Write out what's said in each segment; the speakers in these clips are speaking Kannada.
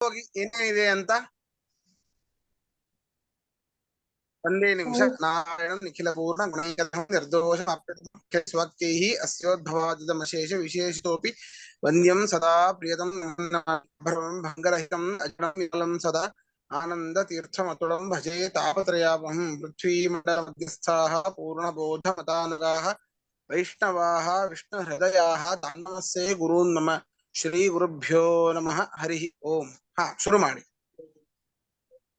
ಹೋಗಿ ಏನೇನಿದೆ ಅಂತ ಒಂದೇ ನಿಮಿಷ. ನಾರಾಯಣ ನಿಖಿಲ ಪೂರ್ಣ ಗುಣೈಕಧಂ ನಿರ್ದೋಷ ಸ್ವಕೈಃ ಅಸ್ಯೋದ್ಭವಾದಿತಮಶೇಷ ವಿಶೇಷತೋಪಿ ವಂದ್ಯಂ ಸದಾ ಪ್ರಿಯತಂ ಭಂಗರಹಿತಂ ಅಜಡಂ ವಿಮಲಂ ಸದಾ ಆನಂದ ತೀರ್ಥಮತುಳಂ ಭಜೆ ತಾಪತ್ರಯಾವಹಂ. ಪೃಥ್ವೀಮಂಡಲಮಧ್ಯಸ್ಥಾಃ ಪೂರ್ಣಬೋಧಮತಾನುಗಾಃ ವೈಷ್ಣವಾಃ ವಿಷ್ಣುಹೃದಯಾಃ ತಾನ್ನಮಸ್ಸೇ ಗುರೂನ್ ನಮ. ಶ್ರೀ ಗುರುಭ್ಯೋ ನಮಃ. ಹರಿ ಓಂ. ಶುರು ಮಾಡಿ.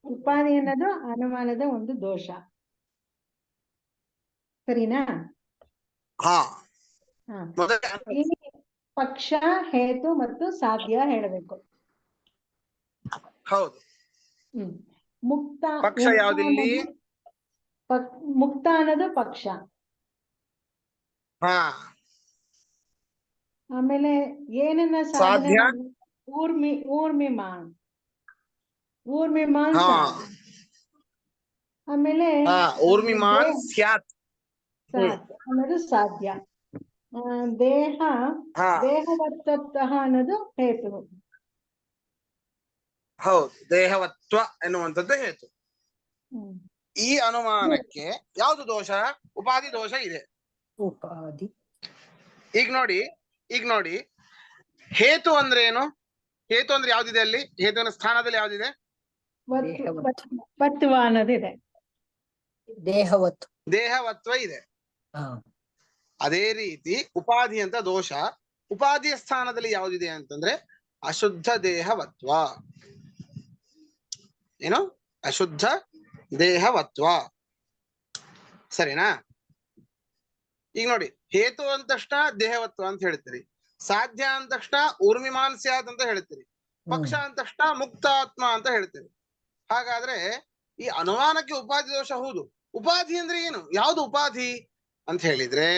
ಉಪಾಧಿ ಅನ್ನೋದು ಅನುಮಾನದ ಒಂದು ದೋಷ, ಸರಿನಾ? ಇಲ್ಲಿ ಪಕ್ಷ, ಹೇತು ಮತ್ತು ಸಾಧ್ಯ ಹೇಳಬೇಕು. ಹೌದು. ಮುಕ್ತ ಪಕ್ಷ ಯಾವ್ದಿಲ್ಲಿ? ಮುಕ್ತ ಅನ್ನೋದು ಪಕ್ಷ. ಆಮೇಲೆ ಏನನ್ನ ಸಾಧನೆ? ಊರ್ಮಿಮಾನ್ ಆಮೇಲೆ ಊರ್ಮಿಮಾನ್ ಸ್ಯಾತ್ ಅನ್ನೋದು ಸಾಧ್ಯ. ದೇಹವತ್ತಃ ಅನ್ನೋದು ಹೇತು. ಹೌದು, ದೇಹವತ್ವ ಎನ್ನುವಂಥದ್ದು ಹೇತು. ಈ ಅನುಮಾನಕ್ಕೆ ಯಾವುದು ದೋಷ? ಉಪಾಧಿ ದೋಷ ಇದೆ. ಉಪಾಧಿ. ಈಗ ನೋಡಿ ಹೇತು ಅಂದ್ರೆ ಏನು? ಹೇತು ಅಂದ್ರೆ ಯಾವ್ದಿದೆ ಅಲ್ಲಿ? ಹೇತುವಿನ ಸ್ಥಾನದಲ್ಲಿ ಯಾವ್ದಿದೆ? ವತ್ವ ಅನ್ನೋದಿದೆ. ದೇಹವತ್ವ ಇದೆ. ಅದೇ ರೀತಿ ಉಪಾಧಿ ಅಂತ ದೋಷ. ಉಪಾಧಿಯ ಸ್ಥಾನದಲ್ಲಿ ಯಾವ್ದಿದೆ ಅಂತಂದ್ರೆ ಅಶುದ್ಧ ದೇಹವತ್ವ. ಏನು? ಅಶುದ್ಧ ದೇಹವತ್ವ. ಸರಿನಾ? ಈಗ ನೋಡಿ, ಹೇತು ಅಂದ ತಕ್ಷಣ ದೇಹವತ್ವ ಅಂತ ಹೇಳ್ತೀರಿ, ಸಾಧ್ಯ ಅಂದ ತಕ್ಷಣ ಊರ್ಮಿಮಾನ್ ಸ್ಯಾತ್ ಅಂತ ಹೇಳ್ತೀರಿ, ಪಕ್ಷ ಅಂದ ತಕ್ಷಣ ಮುಕ್ತಾತ್ಮ ಅಂತ ಹೇಳ್ತೀರಿ. ಹಾಗಾದ್ರೆ ಈ ಅನುಮಾನಕ್ಕೆ ಉಪಾಧಿ ದೋಷ ಹೌದು. ಉಪಾಧಿ ಅಂದ್ರೆ ಏನು? ಯಾವುದು ಉಪಾಧಿ ಅಂತ ಹೇಳಿದ್ರೆ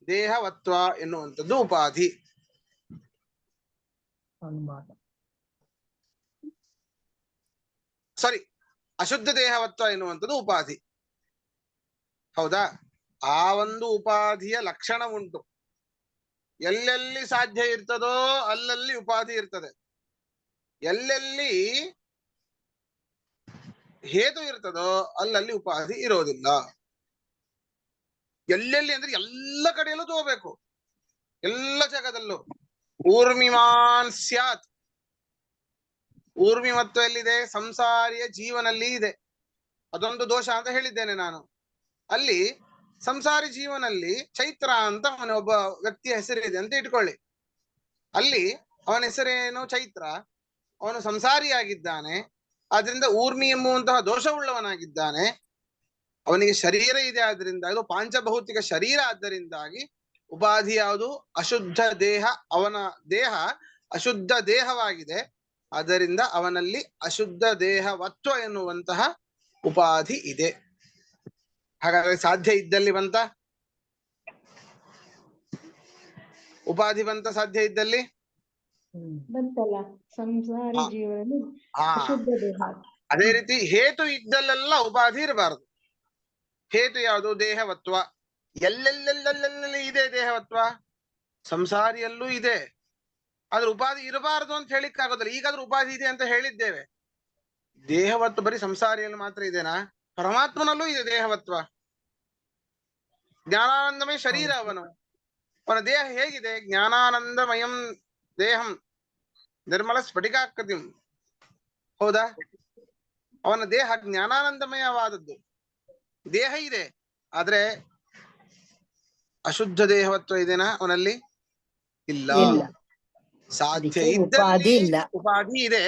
ದೇಹವತ್ವ ಎನ್ನುವಂಥದ್ದು ಉಪಾಧಿ. ಸಾರಿ, ಅಶುದ್ಧ ದೇಹವತ್ವ ಎನ್ನುವಂಥದ್ದು ಉಪಾಧಿ. ಹೌದಾ? ಆ ಒಂದು ಉಪಾಧಿಯ ಲಕ್ಷಣ ಉಂಟು. ಎಲ್ಲೆಲ್ಲಿ ಸಾಧ್ಯ ಇರ್ತದೋ ಅಲ್ಲಲ್ಲಿ ಉಪಾಧಿ ಇರ್ತದೆ, ಎಲ್ಲೆಲ್ಲಿ ಹೇತು ಇರ್ತದೋ ಅಲ್ಲಲ್ಲಿ ಉಪಾಧಿ ಇರೋದಿಲ್ಲ. ಎಲ್ಲೆಲ್ಲಿ ಅಂದ್ರೆ ಎಲ್ಲ ಕಡೆಯಲ್ಲೂ ತಗೋಬೇಕು, ಎಲ್ಲ ಜಾಗದಲ್ಲೂ. ಊರ್ಮಿಮಾನ್ ಸ್ಯಾತ್, ಊರ್ಮಿಮತ್ವ ಎಲ್ಲಿದೆ? ಸಂಸಾರಿಯ ಜೀವನಲ್ಲಿ ಇದೆ. ಅದೊಂದು ದೋಷ ಅಂತ ಹೇಳಿದ್ದೇನೆ ನಾನು. ಅಲ್ಲಿ ಸಂಸಾರಿ ಜೀವನಲ್ಲಿ ಚೈತ್ರ ಅಂತ ಅವನ ಒಬ್ಬ ವ್ಯಕ್ತಿಯ ಹೆಸರಿದೆ ಅಂತ ಇಟ್ಕೊಳ್ಳಿ. ಅಲ್ಲಿ ಅವನ ಹೆಸರೇನು? ಚೈತ್ರ. ಅವನು ಸಂಸಾರಿಯಾಗಿದ್ದಾನೆ, ಆದ್ರಿಂದ ಊರ್ಮಿ ಎಂಬುವಂತಹ ದೋಷವುಳ್ಳವನಾಗಿದ್ದಾನೆ. ಅವನಿಗೆ ಶರೀರ ಇದೆ, ಆದ್ರಿಂದ ಇದು ಪಾಂಚಭೌತಿಕ ಶರೀರ. ಆದ್ದರಿಂದಾಗಿ ಉಪಾಧಿ ಯಾವುದು? ಅಶುದ್ಧ ದೇಹ. ಅವನ ದೇಹ ಅಶುದ್ಧ ದೇಹವಾಗಿದೆ, ಆದ್ದರಿಂದ ಅವನಲ್ಲಿ ಅಶುದ್ಧ ದೇಹವತ್ವ ಎನ್ನುವಂತಹ ಉಪಾಧಿ ಇದೆ. ಹಾಗಾದ್ರೆ ಸಾಧ್ಯ ಇದ್ದಲ್ಲಿ ಬಂತ? ಉಪಾಧಿ ಬಂತ ಸಾಧ್ಯ ಇದ್ದಲ್ಲಿ? ಬಂತಲ್ಲ, ಸಂಸಾರಿ ಜೀವನ ಅಶುದ್ಧ ದೇಹ. ಅದೇ ರೀತಿ ಹೇತು ಇದ್ದಲ್ಲೆಲ್ಲ ಉಪಾಧಿ ಇರಬಾರದು. ಹೇತು ಯಾವುದು? ದೇಹವತ್ವ. ಎಲ್ಲೆಲ್ಲೆಲ್ಲೆಲ್ಲೆಲ್ಲಿ ಇದೆ ದೇಹವತ್ವ? ಸಂಸಾರಿಯಲ್ಲೂ ಇದೆ, ಆದ್ರೆ ಉಪಾಧಿ ಇರಬಾರದು ಅಂತ ಹೇಳಿಕ್ ಆಗೋದಿಲ್ಲ. ಈಗಾದ್ರೂ ಉಪಾಧಿ ಇದೆ ಅಂತ ಹೇಳಿದ್ದೇವೆ. ದೇಹವತ್ವ ಬರೀ ಸಂಸಾರಿಯಲ್ಲಿ ಮಾತ್ರ ಇದೆನಾ? ಪರಮಾತ್ಮನಲ್ಲೂ ಇದೆ ದೇಹವತ್ವ. ಜ್ಞಾನಾನಂದಮಯ ಶರೀರ ಅವನು. ಅವನ ದೇಹ ಹೇಗಿದೆ? ಜ್ಞಾನಾನಂದಮಯಂ ದೇಹಂ ನಿರ್ಮಲ ಸ್ಫಟಿಕಾಕೃತಿಂ. ಹೌದಾ? ಅವನ ದೇಹ ಜ್ಞಾನಾನಂದಮಯವಾದದ್ದು. ದೇಹ ಇದೆ, ಆದ್ರೆ ಅಶುದ್ಧ ದೇಹವತ್ವ ಇದೆನಾ ಅವನಲ್ಲಿ? ಇಲ್ಲ. ಸಾಧ್ಯ ಇದ್ದಲ್ಲಿ ಉಪಾಧಿ ಇದೆ,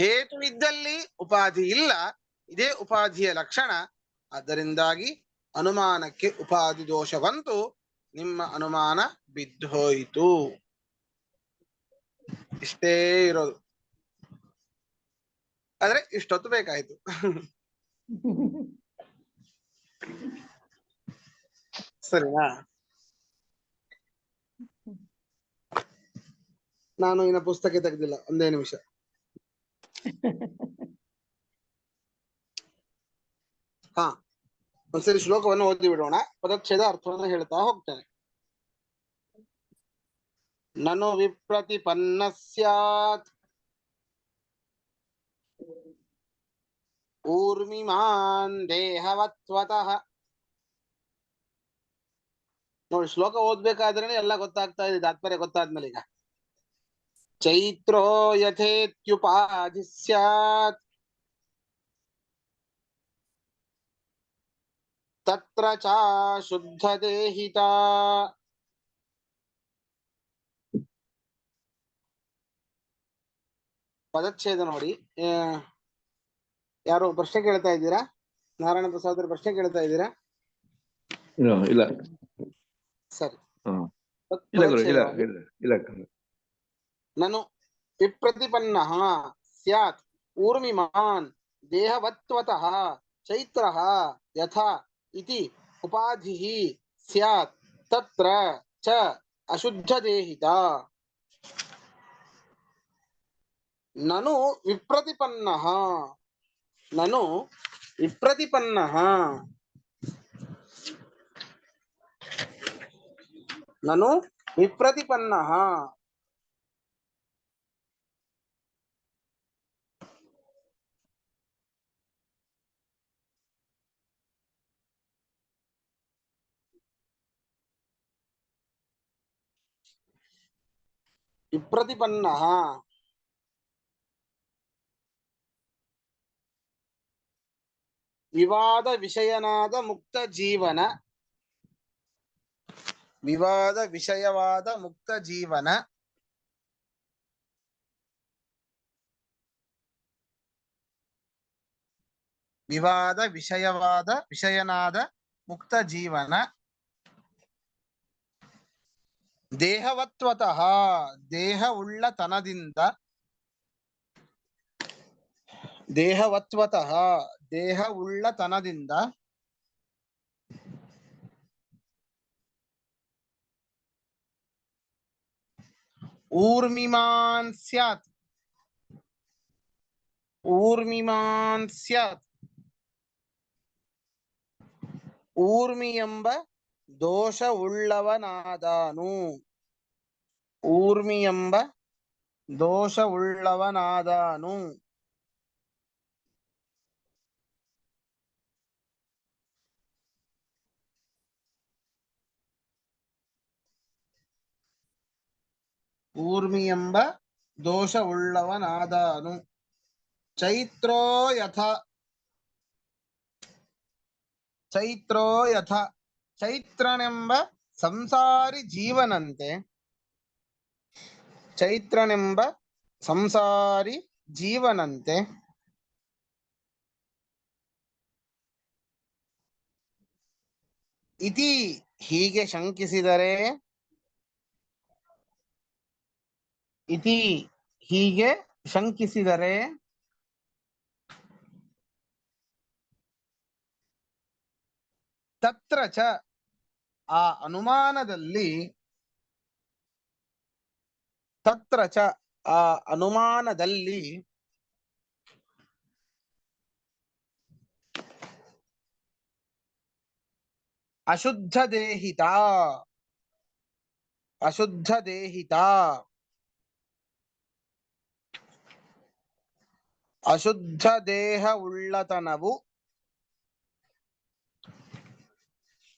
ಹೇತು ಇದ್ದಲ್ಲಿ ಉಪಾಧಿ ಇಲ್ಲ. ಇದೇ ಉಪಾಧಿಯ ಲಕ್ಷಣ. ಅದರಿಂದಾಗಿ ಅನುಮಾನಕ್ಕೆ ಉಪಾಧಿ ದೋಷ ಬಂತು, ನಿಮ್ಮ ಅನುಮಾನ ಬಿದ್ದು ಹೋಯಿತು. ಇಷ್ಟೇ ಇರೋದು. ಆದ್ರೆ ಇಷ್ಟೊತ್ತು ಬೇಕಾಯ್ತು. ಸರಿನಾ? ನಾನು ಇನ್ನ ಪುಸ್ತಕ ತೆಗೆದಿಲ್ಲ, ಒಂದೇ ನಿಮಿಷ. ಒಂದ್ಸರಿ ಶ್ಲೋಕವನ್ನು ಓದಿ ಬಿಡೋಣ, ಪದಚ್ಛೇದ ಅರ್ಥವನ್ನು ಹೇಳ್ತಾ ಹೋಗ್ತೇನೆ. ನನು ವಿಪ್ರತಿಪನ್ನ ಸ್ಯಾತ್ ಊರ್ಮಿಮಾನ್ ದೇಹವತ್ವತಃ. ನೋಡಿ, ಶ್ಲೋಕ ಓದ್ಬೇಕಾದ್ರೇನೆ ಎಲ್ಲ ಗೊತ್ತಾಗ್ತಾ ಇದೆ, ತಾತ್ಪರ್ಯ ಗೊತ್ತಾದ್ಮೇಲೆ. ಈಗ ಚೈತ್ರೋ ಯಥೇತ್ಯುಪಾಧಿ ಸ್ಯಾತ್ ತತ್ರ ಚ ಶುದ್ಧ ದೇಹಿತ. ಪದಚ್ಛೇದ ನೋಡಿ. ಯಾರು ಪ್ರಶ್ನೆ ಕೇಳ್ತಾ ಇದ್ದೀರಾ? ನಾರಾಯಣ ಪ್ರಸಾದ್ ಪ್ರಶ್ನೆ ಕೇಳ್ತಾ ಇದ್ದೀರಾ? ಇಲ್ಲ ಸರಿ. ಇಲ್ಲ ಗುರು, ಇಲ್ಲ ಇಲ್ಲ. ನನು ವಿಪ್ರತಿಪನ್ನಃ ಸ್ಯಾತ್ ಊರ್ಮಿಮಾನ್ ದೇಹವತ್ವತಃ ಚೈತ್ರಃ ಯಥಾ ಇತಿ ಉಪಾಧಿಃ ಸ್ಯಾತ್ ತತ್ರ ಚ ಅಶುದ್ಧ ದೇಹಿತ. ನನು ವಿಪ್ರತಿಪನ್ನಃ, ನನು ವಿಪ್ರತಿಪನ್ನಃ, ನನು ವಿಪ್ರತಿಪನ್ನಃ. ವಿಪ್ರತಿಪನ್ನಃ ವಿವಾದ ವಿಷಯನಾದ ಮುಕ್ತ ಜೀವನ, ವಿವಾದ ವಿಷಯವಾದ ಮುಕ್ತ ಜೀವನ, ವಿವಾದ ವಿಷಯವಾದ ವಿಷಯನಾದ ಮುಕ್ತ ಜೀವನ, ದೇಹವತ್ವತಃ ದೇಹ ಉಳ್ಳತನದಿಂದ, ದೇಹವತ್ವತಃ ದೇಹ ಉಳ್ಳತನದಿಂದ, ಊರ್ಮಿಮಾನ್ ಸ್ಯಾತ್, ಊರ್ಮಿಮಾನ್ ಸ್ಯಾತ್, ಊರ್ಮಿ ಎಂಬ ದೋಷ ಉಳ್ಳವನಾದನು, ಊರ್ಮಿ ಎಂಬ ದೋಷ ಉಳ್ಳವನಾದನು. ಊರ್ಮಿ ಎಂಬ ದೋಷ ಉಳ್ಳವನಾದನು. ಚೈತ್ರೋ ಯಥ, ಚೈತ್ರೋ ಯಥ ಚೈತ್ರನೆಂಬ ಸಂಸಾರಿ ಜೀವನಂತೆ, ಚೈತ್ರನೆಂಬ ಸಂಸಾರಿ ಜೀವನಂತೆ, ಇತಿ ಹೀಗೆ ಶಂಕಿಸಿದರೆ, ಇತಿ ಹೀಗೆ ಶಂಕಿಸಿದರೆ, ತತ್ರ ಚ ಆ ಅನುಮಾನದಲ್ಲಿ, ತತ್ರ ಚ ಆ ಅನುಮಾನದಲ್ಲಿ, ಅಶುದ್ಧ ದೇಹಿತ, ಅಶುದ್ಧ ದೇಹಿತ, ಅಶುದ್ಧ ದೇಹ ಉಳ್ಳತನವು,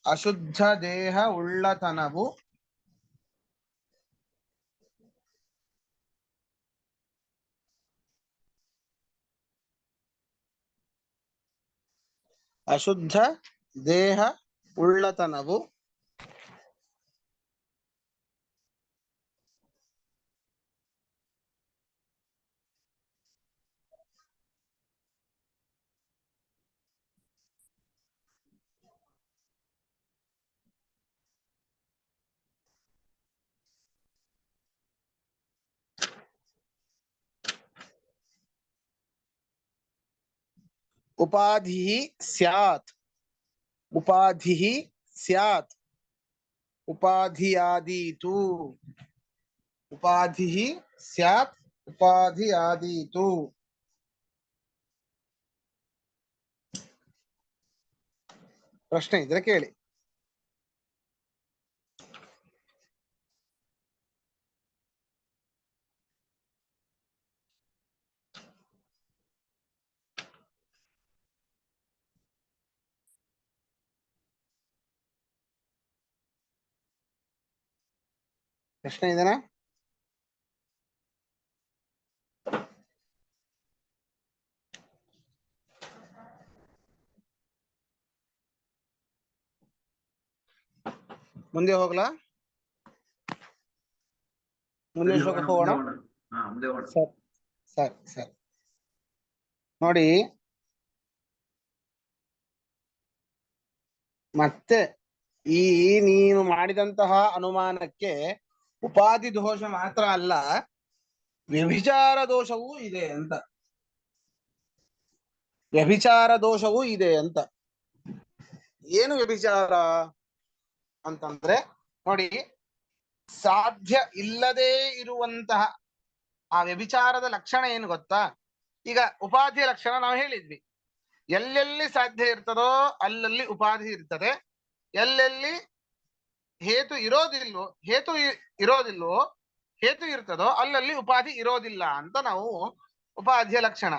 ಅಶುದ್ಧ ದೇಹ ಉಳ್ಳತನವು, ಅಶುದ್ಧ ದೇಹ ಉಳ್ಳತನವು, ಉಪಾಧಿ ಸ್ಯಾತ್, ಉಪಾಧಿ ಸ್ಯಾತ್, ಉಪಾಧಿಯಾದೀತು, ಉಪಾಧಿ ಸ್ಯಾತ್, ಉಪಾಧಿಯಾದೀತು. ಪ್ರಶ್ನೆ ಇದ್ರೆ ಕೇಳಿ. ಪ್ರಶ್ನೆ ಇದೆನಾ? ಮುಂದೆ ಹೋಗ್ಲಾ? ಮುಂದೆ ಶ್ಲೋಕಕ್ಕೆ ಹೋಗೋಣ. ಸರಿ ಸರಿ ಸರಿ. ನೋಡಿ, ಮತ್ತೆ ಈ ನೀನು ಮಾಡಿದಂತಹ ಅನುಮಾನಕ್ಕೆ ಉಪಾಧಿ ದೋಷ ಮಾತ್ರ ಅಲ್ಲ, ವ್ಯಭಿಚಾರ ದೋಷವೂ ಇದೆ ಅಂತ. ವ್ಯಭಿಚಾರ ದೋಷವೂ ಇದೆ ಅಂತ. ಏನು ವ್ಯಭಿಚಾರ ಅಂತಂದ್ರೆ ನೋಡಿ, ಸಾಧ್ಯ ಇಲ್ಲದೆ ಇರುವಂತಹ ಆ ವ್ಯಭಿಚಾರದ ಲಕ್ಷಣ ಏನು ಗೊತ್ತಾ? ಈಗ ಉಪಾಧಿಯ ಲಕ್ಷಣ ನಾವು ಹೇಳಿದ್ವಿ. ಎಲ್ಲೆಲ್ಲಿ ಸಾಧ್ಯ ಇರ್ತದೋ ಅಲ್ಲಲ್ಲಿ ಉಪಾಧಿ ಇರ್ತದೆ. ಎಲ್ಲೆಲ್ಲಿ ಹೇತು ಇರೋದಿಲ್ವೋ ಹೇತು ಇರ್ತದೋ ಅಲ್ಲಲ್ಲಿ ಉಪಾಧಿ ಇರೋದಿಲ್ಲ ಅಂತ ನಾವು ಉಪಾಧಿಯ ಲಕ್ಷಣ.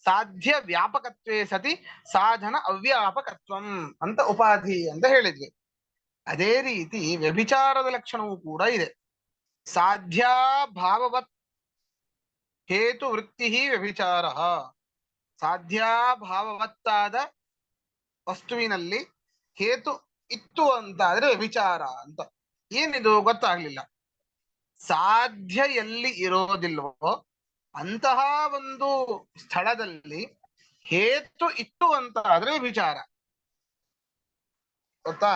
ಸಾಧ್ಯ ವ್ಯಾಪಕತ್ವೇ ಸತಿ ಸಾಧನ ಅವ್ಯಾಪಕತ್ವಂ ಅಂತ ಉಪಾಧಿ ಅಂತ ಹೇಳಿದ್ವಿ. ಅದೇ ರೀತಿ ವ್ಯಭಿಚಾರದ ಲಕ್ಷಣವೂ ಕೂಡ ಇದೆ. ಸಾಧ್ಯ ಭಾವವತ್ ಹೇತು ವೃತ್ತಿ ವ್ಯಭಿಚಾರ. ಸಾಧ್ಯ ಭಾವವತ್ತಾದ ವಸ್ತುವಿನಲ್ಲಿ ಹೇತು ಇತ್ತು ಅಂತ ಆದ್ರೆ ವ್ಯಭಿಚಾರ ಅಂತ. ಏನಿದು ಗೊತ್ತಾಗ್ಲಿಲ್ಲ. ಸಾಧ್ಯ ಎಲ್ಲಿ ಇರೋದಿಲ್ವೋ ಅಂತಹ ಒಂದು ಸ್ಥಳದಲ್ಲಿ ಹೇತು ಇತ್ತು ಅಂತ ಆದ್ರೆ ವ್ಯಭಿಚಾರ. ಗೊತ್ತಾ?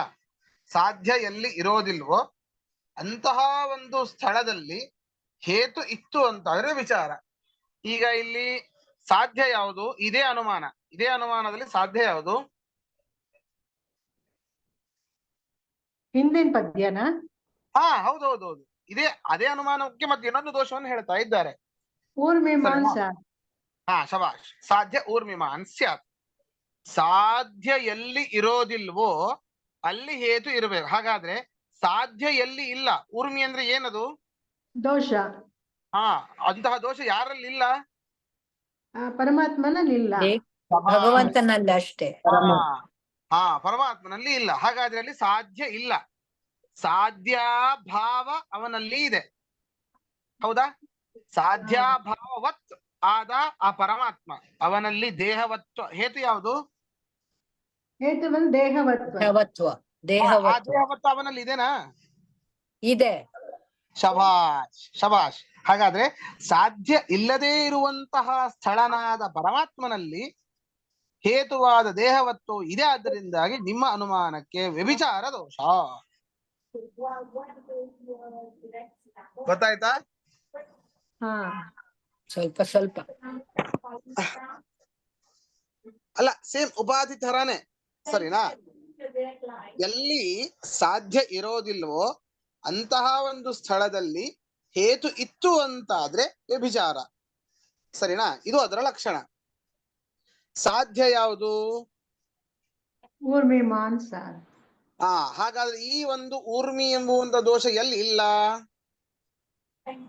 ಸಾಧ್ಯ ಎಲ್ಲಿ ಇರೋದಿಲ್ವೋ ಅಂತಹ ಒಂದು ಸ್ಥಳದಲ್ಲಿ ಹೇತು ಇತ್ತು ಅಂತಾದ್ರೆ ವಿಚಾರ. ಈಗ ಇಲ್ಲಿ ಸಾಧ್ಯ ಯಾವುದು? ಇದೇ ಅನುಮಾನ. ಇದೇ ಅನುಮಾನದಲ್ಲಿ ಸಾಧ್ಯ ಯಾವುದು? ಹಿಂದಿನ ಪದ್ಯನಾ? ಹಾ, ಹೌದೌದೌದು. ಅದೇ ಅನುಮಾನಕ್ಕೆ ಮತ್ತೆ ಇನ್ನೊಂದು ದೋಷವನ್ನು ಹೇಳ್ತಾ ಇದ್ದಾರೆ. ಊರ್ಮೀಮಾಂಸ. ಹಾ, ಶಬಾಷ್. ಸಾಧ್ಯ ಊರ್ಮಿಮಾಂಸ್ಯಾತ್. ಸಾಧ್ಯ ಎಲ್ಲಿ ಇರೋದಿಲ್ವೋ ಅಲ್ಲಿ ಹೇತು ಇರಬೇಕು. ಹಾಗಾದ್ರೆ ಸಾಧ್ಯ ಎಲ್ಲಿ ಇಲ್ಲ, ಊರ್ಮಿ ಅಂದ್ರೆ ಏನದು? ದೋಷ. ಹಾ, ಅಂತಹ ದೋಷ ಯಾರಲ್ಲಿ ಇಲ್ಲ? ಪರಮಾತ್ಮನಲ್ಲಿ ಇಲ್ಲ, ಭಗವಂತನಲ್ಲಿ ಅಷ್ಟೇ. ಹಾ, ಪರಮಾತ್ಮನಲ್ಲಿ ಇಲ್ಲ. ಹಾಗಾದ್ರೆ ಅಲ್ಲಿ ಸಾಧ್ಯ ಇಲ್ಲ. ಸಾಧ್ಯ ಭಾವ ಅವನಲ್ಲಿ ಇದೆ. ಹೌದಾ? ಸಾಧ್ಯ ಭಾವವತ್ ಆದ ಆ ಪರಮಾತ್ಮ ಅವನಲ್ಲಿ ದೇಹವತ್ವ. ಹೇತು ಯಾವುದು? ಹೇತು ಬಂದು ದೇಹವತ್ವ. ದೇಹವತ್ವ. ದೇಹವತ್ವ ದೇಹವತ್ವ ಅವನಲ್ಲಿ ಇದೆನಾ? ಇದೆ. ಶಬಾಷ್ ಶಬಾಷ್. ಹಾಗಾದ್ರೆ ಸಾಧ್ಯ ಇಲ್ಲದೇ ಇರುವಂತಹ ಸ್ಥಳನಾದ ಪರಮಾತ್ಮನಲ್ಲಿ ಹೇತುವಾದ ದೇಹವತ್ವ ಇದೆ. ಆದ್ದರಿಂದಾಗಿ ನಿಮ್ಮ ಅನುಮಾನಕ್ಕೆ ವ್ಯಭಿಚಾರ ದೋಷ. ಗೊತ್ತಾಯ್ತಾ? ಹಾ, ಸ್ವಲ್ಪ ಸ್ವಲ್ಪ ಅಲ್ಲ, ಸೇಮ್ ಉಪಾಧಿ ತರಾನೇ, ಸರಿನಾ? ಎಲ್ಲಿ ಸಾಧ್ಯ ಇರೋದಿಲ್ವೋ ಅಂತಹ ಒಂದು ಸ್ಥಳದಲ್ಲಿ ಹೇತು ಇತ್ತು ಅಂತಾದ್ರೆ ವ್ಯಭಿಚಾರ, ಸರಿನಾ? ಇದು ಅದರ ಲಕ್ಷಣ. ಸಾಧ್ಯ ಯಾವುದು? ಊರ್ಮೀಮಾಂಸ. ಹಾಗಾದ್ರೆ ಈ ಒಂದು ಊರ್ಮಿ ಎಂಬುವಂತ ದೋಷ ಎಲ್ಲಿ ಇಲ್ಲ?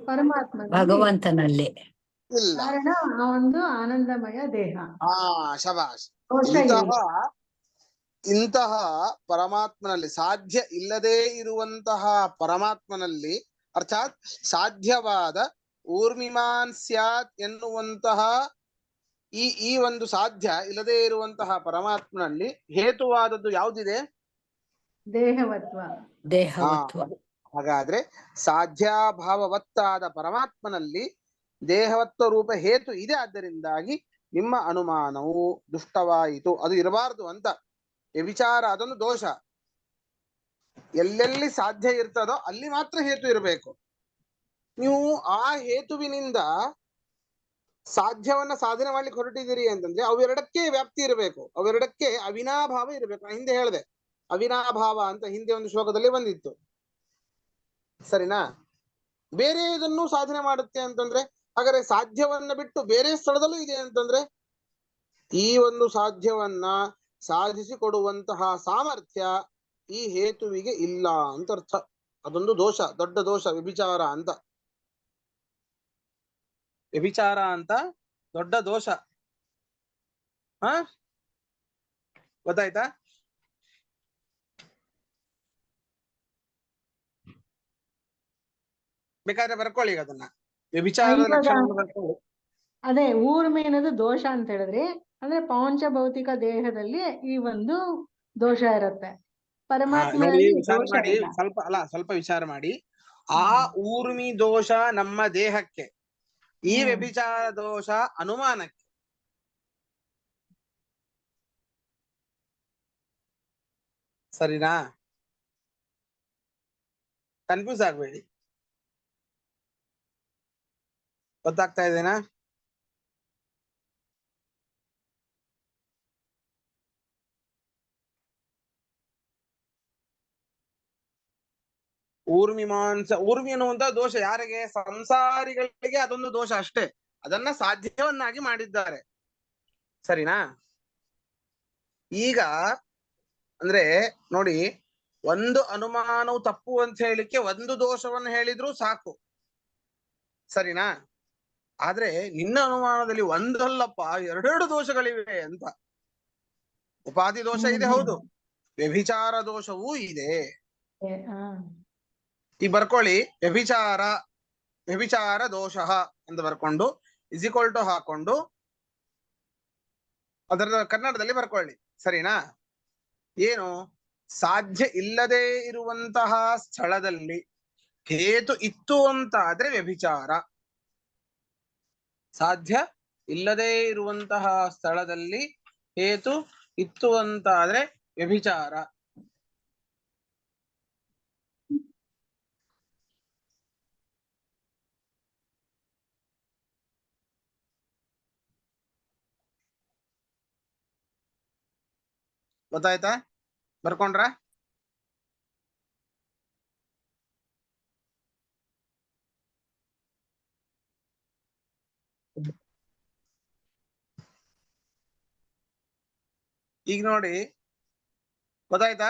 ಪರಮಾತ್ಮ, ಭಗವಂತನಲ್ಲಿ ಇಲ್ಲ. ಕಾರಣ ಆ ಒಂದು ಆನಂದಮಯ ದೇಹ. ಶಬಾಷ್. ದೋಷ ಇಲ್ಲ. ಇಂತಹ ಪರಮಾತ್ಮನಲ್ಲಿ ಸಾಧ್ಯ ಇಲ್ಲದೆ ಇರುವಂತಹ ಪರಮಾತ್ಮನಲ್ಲಿ, ಅರ್ಥಾತ್ ಸಾಧ್ಯವಾದ ಊರ್ಮಿಮಾನ್ ಸ್ಯಾತ್ ಎನ್ನುವಂತಹ ಈ ಒಂದು ಸಾಧ್ಯ ಇಲ್ಲದೆ ಇರುವಂತಹ ಪರಮಾತ್ಮನಲ್ಲಿ ಹೇತುವಾದದ್ದು ಯಾವುದಿದೆ? ದೇಹವತ್ವ. ದೇಹವತ್ವ. ಹಾಗಾದ್ರೆ ಸಾಧ್ಯಾಭಾವವತ್ತಾದ ಪರಮಾತ್ಮನಲ್ಲಿ ದೇಹವತ್ವ ರೂಪ ಹೇತು ಇದೆ. ಆದ್ದರಿಂದಾಗಿ ನಿಮ್ಮ ಅನುಮಾನವು ದುಷ್ಟವಾಯಿತು. ಅದು ಇರಬಾರದು ಅಂತ. ವ್ಯಭಿಚಾರ ಅದೊಂದು ದೋಷ. ಎಲ್ಲೆಲ್ಲಿ ಸಾಧ್ಯ ಇರ್ತದೋ ಅಲ್ಲಿ ಮಾತ್ರ ಹೇತು ಇರಬೇಕು. ನೀವು ಆ ಹೇತುವಿನಿಂದ ಸಾಧ್ಯವನ್ನ ಸಾಧನೆ ಮಾಡ್ಲಿಕ್ಕೆ ಹೊರಟಿದ್ದೀರಿ ಅಂತಂದ್ರೆ ಅವೆರಡಕ್ಕೆ ವ್ಯಾಪ್ತಿ ಇರಬೇಕು, ಅವೆರಡಕ್ಕೆ ಅವಿನಾಭಾವ ಇರಬೇಕು. ನಾನು ಹಿಂದೆ ಹೇಳಿದೆ ಅವಿನಾಭಾವ ಅಂತ, ಹಿಂದೆ ಒಂದು ಶ್ಲೋಕದಲ್ಲಿ ಬಂದಿತ್ತು, ಸರಿನಾ? ಬೇರೆ ಇದನ್ನು ಸಾಧನೆ ಮಾಡುತ್ತೆ ಅಂತಂದ್ರೆ, ಹಾಗಾದ್ರೆ ಸಾಧ್ಯವನ್ನ ಬಿಟ್ಟು ಬೇರೆ ಸ್ಥಳದಲ್ಲೂ ಇದೆ ಅಂತಂದ್ರೆ ಈ ಒಂದು ಸಾಧ್ಯವನ್ನ ಸಾಧಿಸಿಕೊಡುವಂತಹ ಸಾಮರ್ಥ್ಯ ಈ ಹೇತುವಿಗೆ ಇಲ್ಲ ಅಂತ ಅರ್ಥ. ಅದೊಂದು ದೋಷ, ದೊಡ್ಡ ದೋಷ, ವ್ಯಭಿಚಾರ ಅಂತ. ವ್ಯಭಿಚಾರ ಅಂತ ದೊಡ್ಡ ದೋಷ. ಗೊತ್ತಾಯ್ತಾ? ಬೇಕಾದ್ರೆ ಬರ್ಕೊಳ್ಳಿ ಈಗ ಅದನ್ನ, ವ್ಯಭಿಚಾರದ ಇವಾಗ ಲಕ್ಷಣವನ್ನು ಬರ್ಕೊಳ್ಳಿ. ಅದೇ ಊರ್ಮಿ ಅನ್ನೋದು ದೋಷ ಅಂತ ಹೇಳಿದ್ರಿ, ಅಂದ್ರೆ ಪಂಚಭೌತಿಕ ದೇಹದಲ್ಲಿ ಈ ಒಂದು ದೋಷ ಇರುತ್ತೆ, ನೋಡಿ ಪರಮಾತ್ಮನಲ್ಲಿ ವಿಚಾರ ದೋಷ ಮಾಡಿ, ಇಲ್ಲ. ಸ್ವಲ್ಪ ವಿಚಾರ ಮಾಡಿ. ಆ ಊರ್ಮಿ ದೋಷ ನಮ್ಮ ದೇಹಕ್ಕೆ, ಈ ವ್ಯಭಿಚಾರ ದೋಷ ಅನುಮಾನಕ್ಕೆ. ಸರಿನಾ? ಕನ್ಫ್ಯೂಸ್ ಆಗ್ಬೇಡಿ. ಗೊತ್ತಾಗ್ತಾ ಇದೆನಾ? ಊರ್ಮಿ ಅನ್ನುವಂತ ದೋಷ ಯಾರಿಗೆ? ಸಂಸಾರಿಗಳಿಗೆ ಅದೊಂದು ದೋಷ ಅಷ್ಟೇ, ಅದನ್ನ ಸಾಧ್ಯವನ್ನಾಗಿ ಮಾಡಿದ್ದಾರೆ. ಸರಿನಾ? ಈಗ ಅಂದ್ರೆ ನೋಡಿ, ಒಂದು ಅನುಮಾನವು ತಪ್ಪು ಅಂತ ಹೇಳಿಕ್ಕೆ ಒಂದು ದೋಷವನ್ನು ಹೇಳಿದ್ರು ಸಾಕು, ಸರಿನಾ? ಆದ್ರೆ ನಿನ್ನ ಅನುಮಾನದಲ್ಲಿ ಒಂದಲ್ಲಪ್ಪ ಎರಡೆರಡು ದೋಷಗಳಿವೆ ಅಂತ. ಉಪಾಧಿ ದೋಷ ಇದೆ, ಹೌದು, ವ್ಯಭಿಚಾರ ದೋಷವೂ ಇದೆ. ಈಗ ಬರ್ಕೊಳ್ಳಿ, ವ್ಯಭಿಚಾರ ದೋಷ ಅಂತ ಬರ್ಕೊಂಡು = ಹಾಕೊಂಡು ಅದರ ಕನ್ನಡದಲ್ಲಿ ಬರ್ಕೊಳ್ಳಿ, ಸರಿನಾ? ಏನು? ಸಾಧ್ಯ ಇಲ್ಲದೆ ಇರುವಂತಹ ಸ್ಥಳದಲ್ಲಿ ಹೇತು ಇತ್ತು ಅಂತ ಆದ್ರೆ ವ್ಯಭಿಚಾರ. ಸಾಧ್ಯ ಇಲ್ಲದೆ ಇರುವಂತಹ ಸ್ಥಳದಲ್ಲಿ ಹೇತು ಇತ್ತು ಅಂತ ಆದ್ರೆ ವ್ಯಭಿಚಾರ. ಗೊತ್ತಾಯ್ತಾ? ಬರ್ಕೊಂಡ್ರ? ಈಗ ನೋಡಿ, ಗೊತ್ತಾಯ್ತಾ?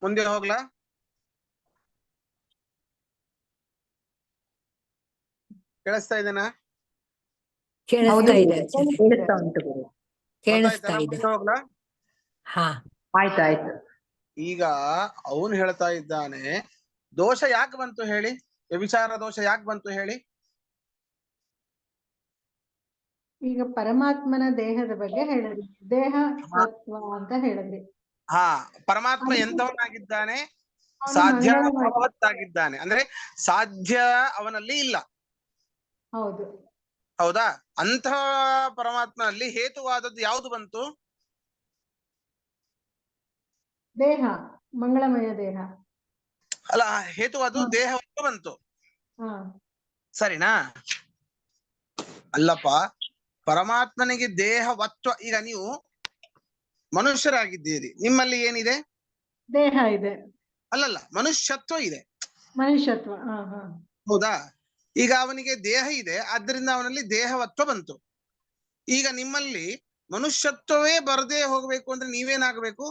ಮುಂದೆ ಹೋಗ್ಲಾ? ಕೇಳಿಸ್ತಾ ಇದೆನಾ? ಕೇಳಿಸ್ತಾ ಇದೆ ಆಚಾರ್ಯ. ಕೇಳಿಸ್ತಾ ಉಂಟು ಗುರು. ಕೇಳಿಸ್ತಾ ಇದೆ. ಮುಂದೆ ಹೋಗ್ಲಾ? ಹಾ, ಆಯ್ತಾಯ್ತು. ಈಗ ಅವನು ಹೇಳ್ತಾ ಇದ್ದಾನೆ, ದೋಷ ಯಾಕೆ ಬಂತು ಹೇಳಿ? ವ್ಯಭಿಚಾರ ದೋಷ ಯಾಕೆ ಬಂತು ಹೇಳಿ? ಈಗ ಪರಮಾತ್ಮನ ದೇಹದ ಬಗ್ಗೆ ಹೇಳಿದ್ರಿ, ದೇಹ ತತ್ವ ಅಂತ ಹೇಳಿದ್ರಿ. ಹಾ, ಪರಮಾತ್ಮ ಎಂತವನಾಗಿದ್ದಾನೆ? ಅವನು ಸಾಧ್ಯ ಮಂಗಳಮಯ. ಭಗವತ್ತಾಗಿದ್ದಾನೆ. ಅಂದ್ರೆ ಸಾಧ್ಯ ಅವನಲ್ಲಿ ಇಲ್ಲ, ಹೌದು. ಹೌದಾ? ಅಂಥ ಪರಮಾತ್ಮನಲ್ಲಿ ಹೇತುವಾದದ್ದು ಯಾವುದು ಬಂತು? ದೇಹ, ಮಂಗಳಮಯ ದೇಹ. ಅಲ್ಲ, ಹೇತುವಾದದ್ದು ದೇಹವತ್ತು ಬಂತು, ಹಾ, ಸರಿನಾ? ಅಲ್ಲಪ್ಪ, ಪರಮಾತ್ಮನಿಗೆ ದೇಹವತ್ವ. ಈಗ ನೀವು ಮನುಷ್ಯರಾಗಿದ್ದೀರಿ, ನಿಮ್ಮಲ್ಲಿ ಏನಿದೆ? ದೇಹ ಇದೆ. ಅಲ್ಲಲ್ಲ, ಮನುಷ್ಯತ್ವ ಇದೆ, ಮನುಷ್ಯತ್ವ. ಹಾ ಹಾ, ಹೌದಾ? ಈಗ ಅವನಿಗೆ ದೇಹ ಇದೆ, ಆದ್ರಿಂದ ಅವನಲ್ಲಿ ದೇಹವತ್ವ ಬಂತು. ಈಗ ನಿಮ್ಮಲ್ಲಿ ಮನುಷ್ಯತ್ವವೇ ಬರದೇ ಹೋಗ್ಬೇಕು ಅಂದ್ರೆ ನೀವೇನಾಗಬೇಕು?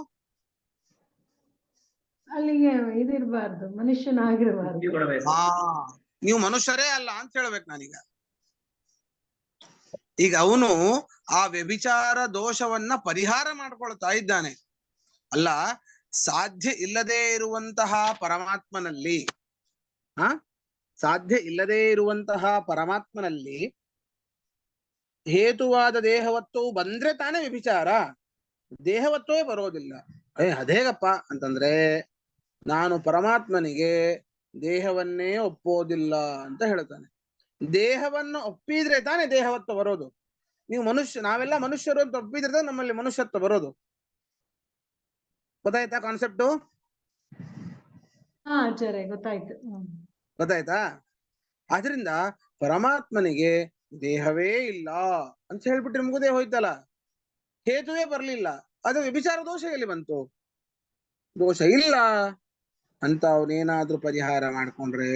ಅಲ್ಲಿಗೆ ಇದಿರ್ಬಾರ್ದು, ಮನುಷ್ಯನಾಗಿರ್ಬಾರ್ದು. ಹಾ, ನೀವು ಮನುಷ್ಯರೇ ಅಲ್ಲ ಅಂತ ಹೇಳ್ಬೇಕು ನಾನೀಗ. ಈಗ ಅವನು ಆ ವ್ಯಭಿಚಾರ ದೋಷವನ್ನ ಪರಿಹಾರ ಮಾಡ್ಕೊಳ್ತಾ ಇದ್ದಾನೆ. ಅಲ್ಲ, ಸಾಧ್ಯ ಇಲ್ಲದೆ ಇರುವಂತಹ ಪರಮಾತ್ಮನಲ್ಲಿ, ಸಾಧ್ಯ ಇಲ್ಲದೆ ಇರುವಂತಹ ಪರಮಾತ್ಮನಲ್ಲಿ ಹೇತುವಾದ ದೇಹವತ್ವವು ಬಂದ್ರೆ ತಾನೇ ವ್ಯಭಿಚಾರ, ದೇಹವತ್ವವೇ ಬರೋದಿಲ್ಲ. ಅದೇಗಪ್ಪ ಅಂತಂದ್ರೆ, ನಾನು ಪರಮಾತ್ಮನಿಗೆ ದೇಹವನ್ನೇ ಒಪ್ಪೋದಿಲ್ಲ ಅಂತ ಹೇಳ್ತಾನೆ. ದೇಹವನ್ನು ಒಪ್ಪಿದ್ರೆ ತಾನೇ ದೇಹವತ್ವ ಬರೋದು. ನೀವು ನಾವೆಲ್ಲ ಮನುಷ್ಯರು ಅಂತ ಒಪ್ಪಿದ್ರೆ ನಮ್ಮಲ್ಲಿ ಮನುಷ್ಯತ್ವ ಬರೋದು. ಗೊತ್ತಾಯ್ತಾ ಕಾನ್ಸೆಪ್ಟು? ಹಾ ಆಚಾರ್ಯ, ಗೊತ್ತಾಯ್ತು. ಗೊತ್ತಾಯ್ತಾ? ಆದ್ರಿಂದ ಪರಮಾತ್ಮನಿಗೆ ದೇಹವೇ ಇಲ್ಲ ಅಂತ ಹೇಳ್ಬಿಟ್ರೆ ಮುಗುದೇ ಹೋಯ್ತಲ್ಲ, ಹೇತುವೇ ಬರ್ಲಿಲ್ಲ. ಅದು ವ್ಯಭಿಚಾರ ದೋಷ ಎಲ್ಲಿ ಬಂತು? ದೋಷ ಇಲ್ಲ ಅಂತ ಅವನೇನಾದ್ರೂ ಪರಿಹಾರ ಮಾಡ್ಕೊಂಡ್ರೆ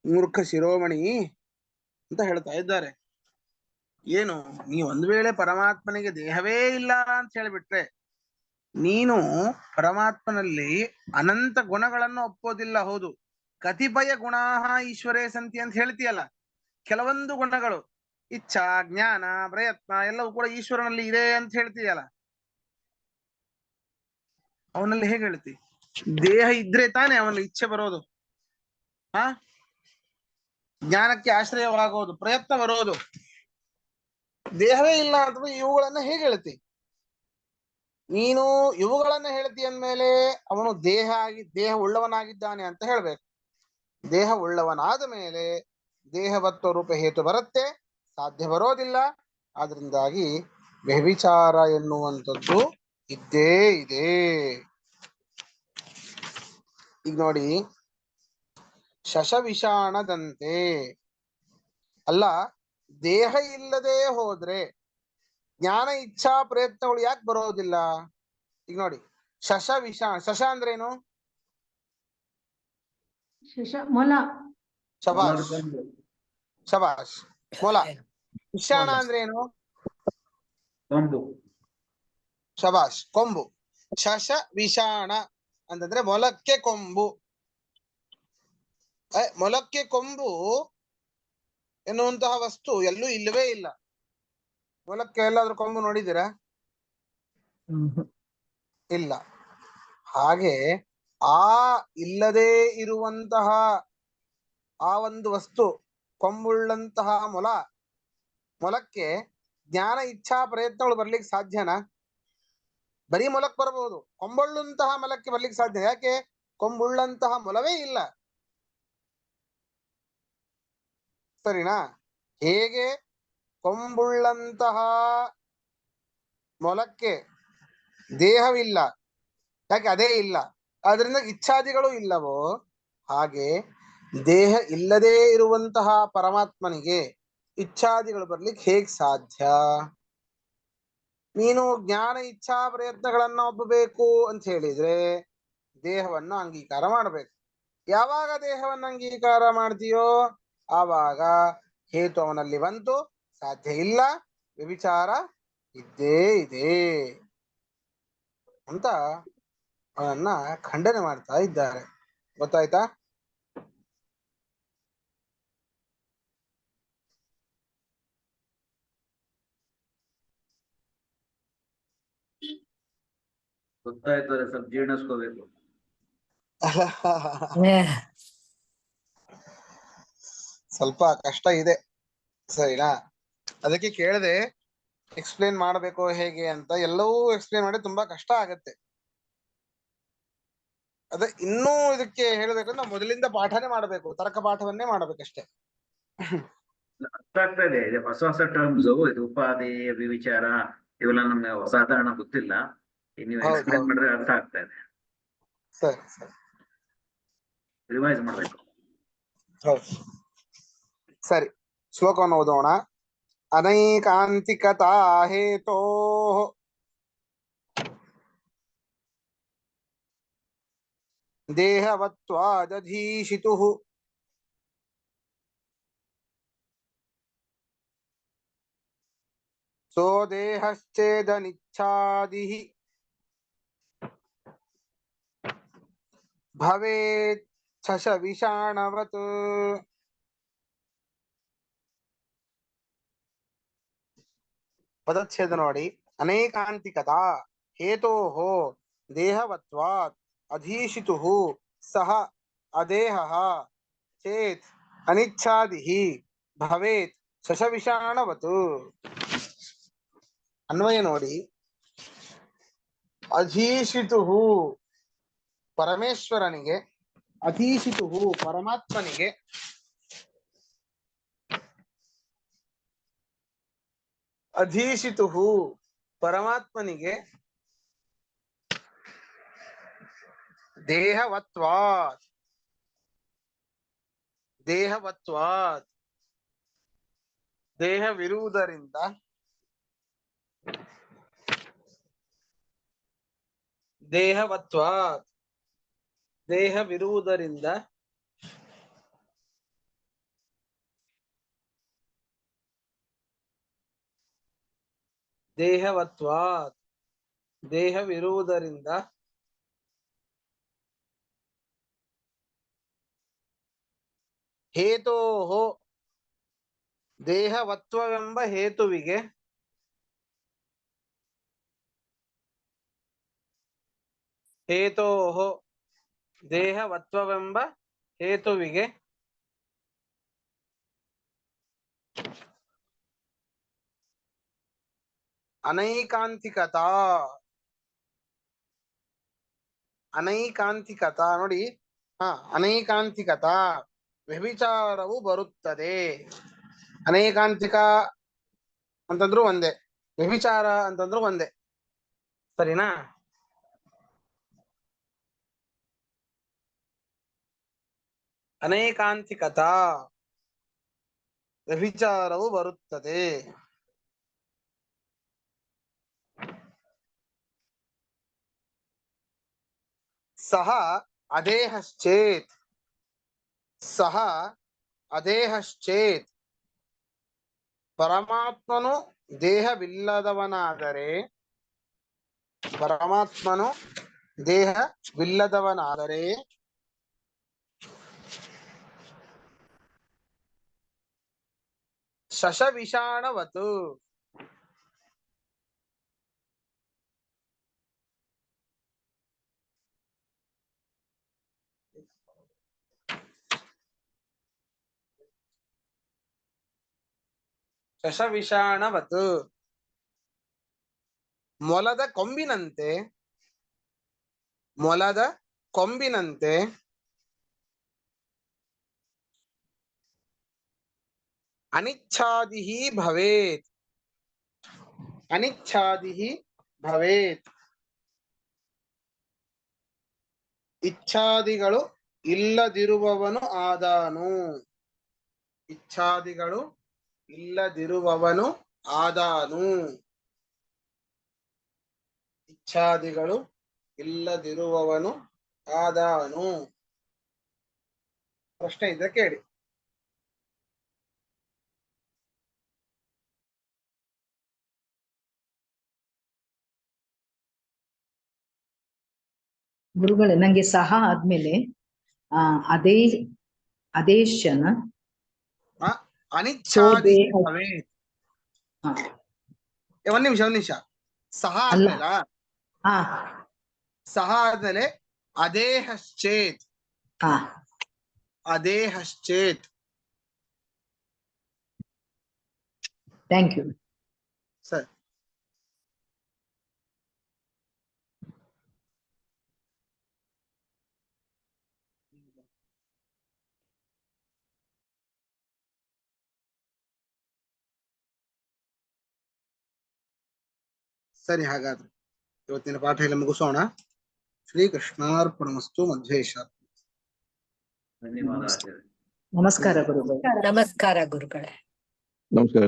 ಮೂರ್ಖ ಶಿರೋಮಣಿ ಅಂತ ಹೇಳ್ತಾ ಇದ್ದಾರೆ. ಏನು, ನೀ ಒಂದ್ ವೇಳೆ ಪರಮಾತ್ಮನಿಗೆ ದೇಹವೇ ಇಲ್ಲ ಅಂತ ಹೇಳ್ಬಿಟ್ರೆ, ನೀನು ಪರಮಾತ್ಮನಲ್ಲಿ ಅನಂತ ಗುಣಗಳನ್ನು ಒಪ್ಪೋದಿಲ್ಲ. ಹೌದು, ಕತಿಪಯ ಗುಣಾಹ ಈಶ್ವರೇ ಸಂತಿ ಅಂತ ಹೇಳ್ತೀಯಲ್ಲ, ಕೆಲವೊಂದು ಗುಣಗಳು, ಇಚ್ಛಾ, ಜ್ಞಾನ, ಪ್ರಯತ್ನ ಎಲ್ಲವೂ ಕೂಡ ಈಶ್ವರನಲ್ಲಿ ಇದೆ ಅಂತ ಹೇಳ್ತೀಯಲ್ಲ. ಅವನಲ್ಲಿ ಹೇಗೆ ಹೇಳ್ತಿ? ದೇಹ ಇದ್ರೆ ತಾನೇ ಅವನ ಇಚ್ಛೆ ಬರೋದು, ಹಾ, ಜ್ಞಾನಕ್ಕೆ ಆಶ್ರಯವಾಗೋದು, ಪ್ರಯತ್ನ ಬರೋದು. ದೇಹವೇ ಇಲ್ಲ ಅಥವಾ ಇವುಗಳನ್ನ ಹೇಗೆ ಹೇಳ್ತಿ ನೀನು? ಇವುಗಳನ್ನ ಹೇಳ್ತಿ ಅಂದ್ಮೇಲೆ ಅವನು ದೇಹ ಉಳ್ಳವನಾಗಿದ್ದಾನೆ ಅಂತ ಹೇಳ್ಬೇಕು. ದೇಹ ಉಳ್ಳವನಾದ ಮೇಲೆ ದೇಹವತ್ವ ರೂಪ ಹೇತು ಬರುತ್ತೆ, ಸಾಧ್ಯ ಬರೋದಿಲ್ಲ. ಆದ್ರಿಂದಾಗಿ ವ್ಯಭಿಚಾರ ಎನ್ನುವಂಥದ್ದು ಇದ್ದೇ ಇದೆ. ಈಗ ನೋಡಿ, ಶಶವಿಷಾಣದಂತೆ ಅಲ್ಲ, ದೇಹ ಇಲ್ಲದೆ ಹೋದ್ರೆ ಜ್ಞಾನ ಇಚ್ಛಾ ಪ್ರಯತ್ನಗಳು ಯಾಕೆ ಬರೋದಿಲ್ಲ? ಈಗ ನೋಡಿ, ಶಶ ಅಂದ್ರೇನು? ಮೊಲ. ಶಬಾಷ್ ಶಬಾಷ್, ಮೊಲ. ವಿಷಾಣ ಅಂದ್ರೇನು? ಕೊಂಬು. ಶಬಾಷ್, ಕೊಂಬು. ಶಶ ವಿಷಾಣ ಅಂತಂದ್ರೆ ಮೊಲಕ್ಕೆ ಕೊಂಬು. ಮೊಲಕ್ಕೆ ಕೊಂಬು ಎನ್ನುವಂತಹ ವಸ್ತು ಎಲ್ಲೂ ಇಲ್ಲವೇ ಇಲ್ಲ. ಮೊಲಕ್ಕೆ ಎಲ್ಲಾದ್ರೂ ಕೊಂಬು ನೋಡಿದ್ದೀರಾ? ಇಲ್ಲ. ಹಾಗೆ ಆ ಇಲ್ಲದೆ ಇರುವಂತಹ ಆ ಒಂದು ವಸ್ತು, ಕೊಂಬುಳ್ಳಂತಹ ಮೊಲಕ್ಕೆ ಜ್ಞಾನ ಇಚ್ಛಾ ಪ್ರಯತ್ನಗಳು ಬರ್ಲಿಕ್ಕೆ ಸಾಧ್ಯನಾ? ಬರೀ ಮೊಲಕ್ಕೆ ಬರಬಹುದು, ಕೊಂಬುಳ್ಳಂತಹ ಮೊಲಕ್ಕೆ ಬರ್ಲಿಕ್ಕೆ ಸಾಧ್ಯ. ಯಾಕೆ? ಕೊಂಬುಳ್ಳಂತಹ ಮೊಲವೇ ಇಲ್ಲ. ಸರಿನಾ? ಹೇಗೆ ಕೊಂಬುಳ್ಳಂತಹ ಮೊಲಕ್ಕೆ ದೇಹವಿಲ್ಲ, ಯಾಕೆ? ಅದೇ ಇಲ್ಲ, ಆದ್ರಿಂದ ಇಚ್ಛಾದಿಗಳು ಇಲ್ಲವೋ, ಹಾಗೆ ದೇಹ ಇಲ್ಲದೇ ಇರುವಂತಹ ಪರಮಾತ್ಮನಿಗೆ ಇಚ್ಛಾದಿಗಳು ಬರ್ಲಿಕ್ಕೆ ಹೇಗ್ ಸಾಧ್ಯ? ನೀನು ಜ್ಞಾನ ಇಚ್ಛಾ ಪ್ರಯತ್ನಗಳನ್ನ ಒಪ್ಪಬೇಕು ಅಂತ ಹೇಳಿದ್ರೆ ದೇಹವನ್ನ ಅಂಗೀಕಾರ ಮಾಡಬೇಕು. ಯಾವಾಗ ದೇಹವನ್ನ ಅಂಗೀಕಾರ ಮಾಡ್ತೀಯೋ ಆವಾಗ ಹೇತು ಅವನಲ್ಲಿ ಬಂತು, ಸಾಧ್ಯ ಇಲ್ಲ, ವ್ಯಭಿಚಾರ ಇದ್ದೇ ಇದೆ ಅಂತ ಅವನನ್ನ ಖಂಡನೆ ಮಾಡ್ತಾ ಇದ್ದಾರೆ. ಗೊತ್ತಾಯ್ತಾ? ಗೊತ್ತಾಯ್ತು, ಸ್ವಲ್ಪ ಜೀರ್ಣಿಸ್ಕೋಬೇಕು. ಸ್ವಲ್ಪ ಕಷ್ಟ ಇದೆ, ಸರಿನಾ? ಅದಕ್ಕೆ ಕೇಳದೆ ಎಕ್ಸ್ಪ್ಲೇನ್ ಮಾಡಬೇಕು ಹೇಗೆ ಅಂತ. ಎಲ್ಲವೂ ಎಕ್ಸ್ಪ್ಲೇನ್ ಮಾಡಿ ತುಂಬಾ ಕಷ್ಟ ಆಗತ್ತೆ. ಅದೇ ಇನ್ನೂ ಇದಕ್ಕೆ ಹೇಳ್ಬೇಕಂದ್ರೆ ನಾವು ಮೊದಲಿಂದ ಪಾಠನೇ ಮಾಡಬೇಕು, ತರ್ಕ ಪಾಠವನ್ನೇ ಮಾಡ್ಬೇಕಷ್ಟೇ. ಅರ್ಥ ಆಗ್ತಾ ಇದೆ. ಇದು ಹೊಸ ಹೊಸ ಟರ್ಮ್ಸ್, ಇದು ಉಪಾಧಿ, ವ್ಯಭಿಚಾರ, ಇವೆಲ್ಲ ನಮ್ಗೆ ಸಾಧಾರಣ ಗೊತ್ತಿಲ್ಲ. ನೀವು ಹೌದು, ಎಕ್ಸ್ಪ್ಲೇನ್ ಹೌದು. ಮಾಡಿದ್ರೆ ಅರ್ಥ ಆಗ್ತಾ ಇದೆ. ಸರಿ ಸರಿ, ರಿವೈಸ್ ಮಾಡ್ಬೇಕು. ಹೌದು. ಸರಿ, ಶ್ಲೋಕವನ್ನು ಓದೋಣ. ಅನೈಕಾಂತಿಕತಾ ಹೇತೋ ದೇಹವತ್ವಾದಧೀಶಿತುಃ ಸೋ ದೇಹಶ್ಚೇದನಿಚ್ಛಾದಿಃ ಭವೇತ್ ಶಶವಿಷಾಣವತ್. ಪದಚ್ಛೇದ ನೋಡಿ. ಅನೇಕಾಂತಿಕತಾ ಹೇತೋಃ ದೇಹವತ್ವಾತ್ ಅಧೀಶಿತುಃ ಸಹ ಅದೇಹಃ ಚೇತ್ ಅನಿಚ್ಛಾದಿಃ ಭವೇತ್ ಶಶವಿಷಾಣವತ್. ಅನ್ವಯ ನೋಡಿ. ಅಧೀಶಿತುಃ ಪರಮೇಶ್ವರನಿಗೆ, ಅಧೀಶಿತುಃ ಪರಮಾತ್ಮನಿಗೆ, ಅಧೀಶಿತುಃ ಪರಮಾತ್ಮನಿಗೆ ದೇಹವತ್ವಾತ್ ದೇಹವಿರುವುದರಿಂದ ದೇಹವಿರುವುದರಿಂದ ದೇಹವಿರುವುದರಿಂದ ಹೇತೋಃ ದೇಹವತ್ವವೆಂಬ ಹೇತುವಿಗೆ ಹೇತೋಃ ದೇಹವತ್ವವೆಂಬ ಹೇತುವಿಗೆ ಅನೈಕಾಂತಿಕತಾ ಅನೈಕಾಂತಿಕತಾ ನೋಡಿ, ಅನೈಕಾಂತಿಕತಾ ವ್ಯಭಿಚಾರವು ಬರುತ್ತದೆ. ಅನೈಕಾಂತಿಕ ಅಂತಂದ್ರು ಒಂದೇ, ವ್ಯಭಿಚಾರ ಅಂತಂದ್ರು ಒಂದೇ, ಸರಿನಾ? ಅನೈಕಾಂತಿಕತಾ ವ್ಯಭಿಚಾರವು ಬರುತ್ತದೆ. ಸಹ ಅದೇಹಶ್ಚೇತ್, ಸಹ ಅದೇಹಶ್ಚೇತ್ ಪರಮಾತ್ಮನು ದೇಹವಿಲ್ಲದವನಾದರೆ, ಪರಮಾತ್ಮನು ದೇಹವಿಲ್ಲದವನಾದರೆ ಶಶವಿಷಾಣವತು, ಶಶವಿಷಾಣವತು ಮೊಲದ ಕೊಂಬಿನಂತೆ, ಮೊಲದ ಕೊಂಬಿನಂತೆ ಅನಿಚ್ಛಾದಿಹಿ ಭವೇತ್, ಅನಿಚ್ಛಾದಿಹಿ ಭವೇತ್ ಇಚ್ಛಾದಿಗಳು ಇಲ್ಲದಿರುವವನು ಆದಾನು, ಇಚ್ಛಾದಿಗಳು ಇಲ್ಲದಿರುವವನು ಆದಾನು, ಇಚ್ಛಾದಿಗಳು ಇಲ್ಲದಿರುವವನು ಆದಾನು. ಪ್ರಶ್ನೆ ಇದ್ರೆ ಕೇಳಿ. ಗುರುಗಳೇ, ನಂಗೆ ಸಹ ಆದ್ಮೇಲೆ ಅದೇ ಅದೇಶನ ಅನಿಚ್ಛಾದಿ ಭವೇತ್. ಒಂದ್ ನಿಮಿಷ ಸಹ ಅಲ್ಲ. ಆದ್ಮೇಲ, ಹಾ ಸಹ ಆದ್ಮೇಲೆ ಅದೇಹಶ್ಚೇತ್, ಹಾ ಅದೇಹಶ್ಚೇತ್. Thank you. ಸರಿ, ಸರಿ. ಹಾಗಾದ್ರೆ ಇವತ್ತಿನ ಪಾಠ ಇಲ್ಲಿ ಮುಗಿಸೋಣ. ಶ್ರೀಕೃಷ್ಣಾರ್ಪಣಮಸ್ತು. ಮಧ್ವೇಶ. ಧನ್ಯವಾದ ಆಚಾರ್ಯ. ನಮಸ್ಕಾರ ಗುರುಗಳೇ. ನಮಸ್ಕಾರ ಗುರುಗಳೇ. ನಮಸ್ಕಾರ.